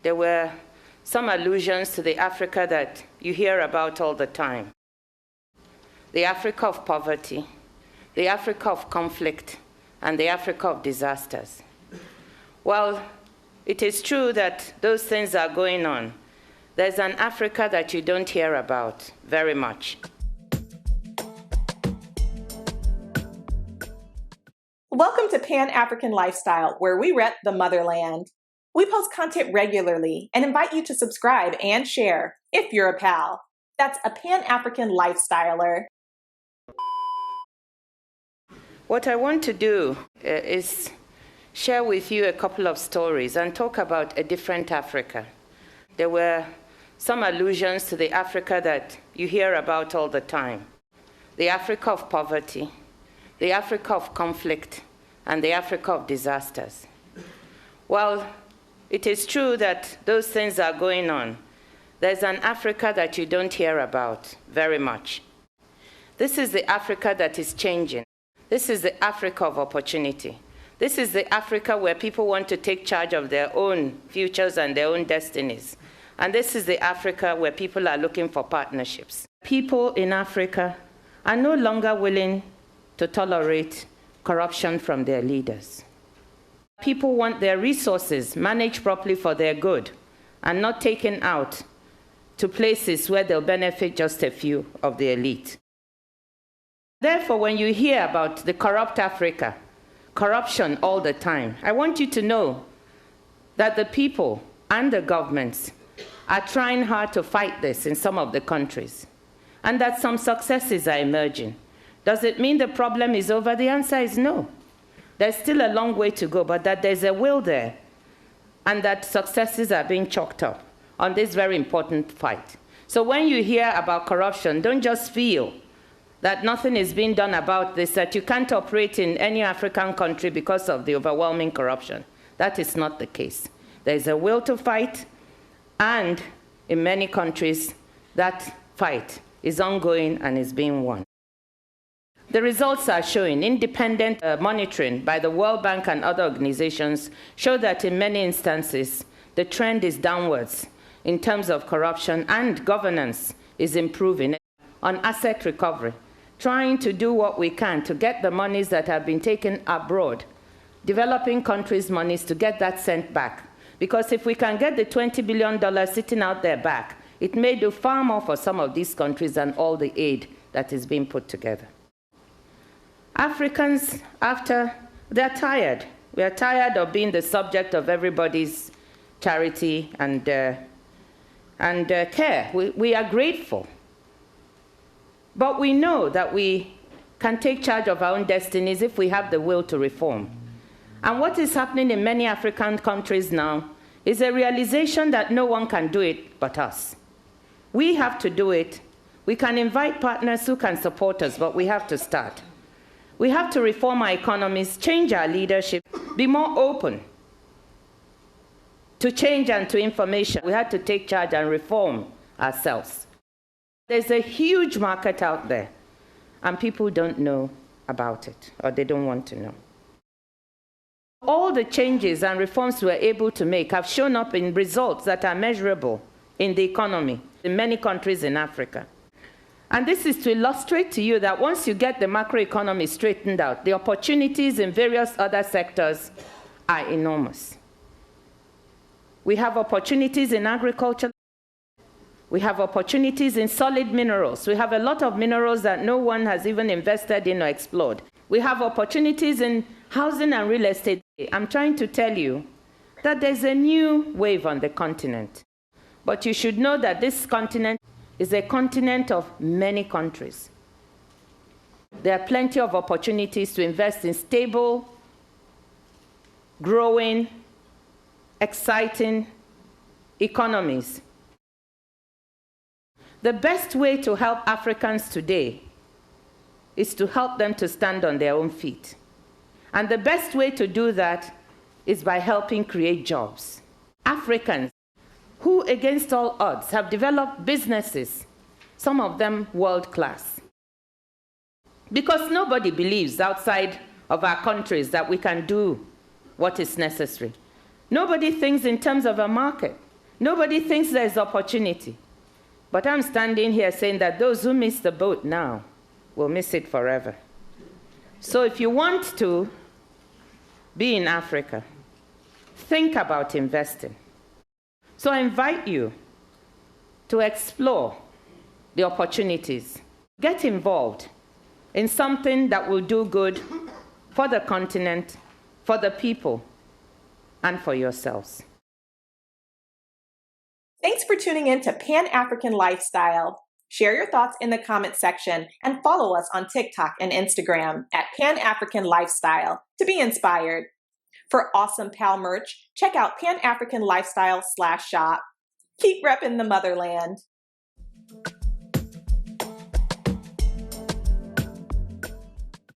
there were some allusions to the Africa that you hear about all the time. The Africa of poverty, the Africa of conflict, and the Africa of disasters. Well, it is true that those things are going on. There's an Africa that you don't hear about very much. Welcome to Pan-African Lifestyle, where we rep the motherland. We post content regularly and invite you to subscribe and share if you're a pal. That's a Pan-African Lifestyler. What I want to do is share with you a couple of stories and talk about a different Africa. There were some allusions to the Africa that you hear about all the time. The Africa of poverty, the Africa of conflict, and the Africa of disasters. Well, it is true that those things are going on. There's an Africa that you don't hear about very much. This is the Africa that is changing. This is the Africa of opportunity. This is the Africa where people want to take charge of their own futures and their own destinies. And this is the Africa where people are looking for partnerships. People in Africa are no longer willing to tolerate corruption from their leaders. People want their resources managed properly for their good and not taken out to places where they'll benefit just a few of the elite. Therefore, when you hear about the corrupt Africa, corruption all the time, I want you to know that the people and the governments are trying hard to fight this in some of the countries, and that some successes are emerging. Does it mean the problem is over? The answer is no. There's still a long way to go, but that there's a will there, and that successes are being chalked up on this very important fight. So when you hear about corruption, don't just feel that nothing is being done about this, that you can't operate in any African country because of the overwhelming corruption. That is not the case. There's a will to fight, and in many countries, that fight is ongoing and is being won. The results are showing. Independent monitoring by the World Bank and other organizations show that in many instances, the trend is downwards in terms of corruption, and governance is improving. On asset recovery, trying to do what we can to get the monies that have been taken abroad, developing countries' monies, to get that sent back. Because if we can get the $20 billion sitting out there back, it may do far more for some of these countries than all the aid that is being put together. Africans, they're tired. We are tired of being the subject of everybody's charity and care. We are grateful. But we know that we can take charge of our own destinies if we have the will to reform. And what is happening in many African countries now is a realization that no one can do it but us. We have to do it. We can invite partners who can support us, but we have to start. We have to reform our economies, change our leadership, be more open to change and to information. We have to take charge and reform ourselves. There's a huge market out there, and people don't know about it, or they don't want to know. All the changes and reforms we're able to make have shown up in results that are measurable in the economy in many countries in Africa. And this is to illustrate to you that once you get the macroeconomy straightened out, the opportunities in various other sectors are enormous. We have opportunities in agriculture. We have opportunities in solid minerals. We have a lot of minerals that no one has even invested in or explored. We have opportunities in housing and real estate. I'm trying to tell you that there's a new wave on the continent. But you should know that this continent is a continent of many countries. There are plenty of opportunities to invest in stable, growing, exciting economies. The best way to help Africans today is to help them to stand on their own feet. And the best way to do that is by helping create jobs. Africans who, against all odds, have developed businesses, some of them world-class. Because nobody believes outside of our countries that we can do what is necessary. Nobody thinks in terms of a market. Nobody thinks there's opportunity. But I'm standing here saying that those who miss the boat now will miss it forever. So if you want to be in Africa, think about investing. So I invite you to explore the opportunities. Get involved in something that will do good for the continent, for the people, and for yourselves. Thanks for tuning in to Pan-African Lifestyle. Share your thoughts in the comments section and follow us on TikTok and Instagram at Pan-African Lifestyle to be inspired. For awesome PAL merch, check out panafricanlifestyle.shop. Keep repping the motherland.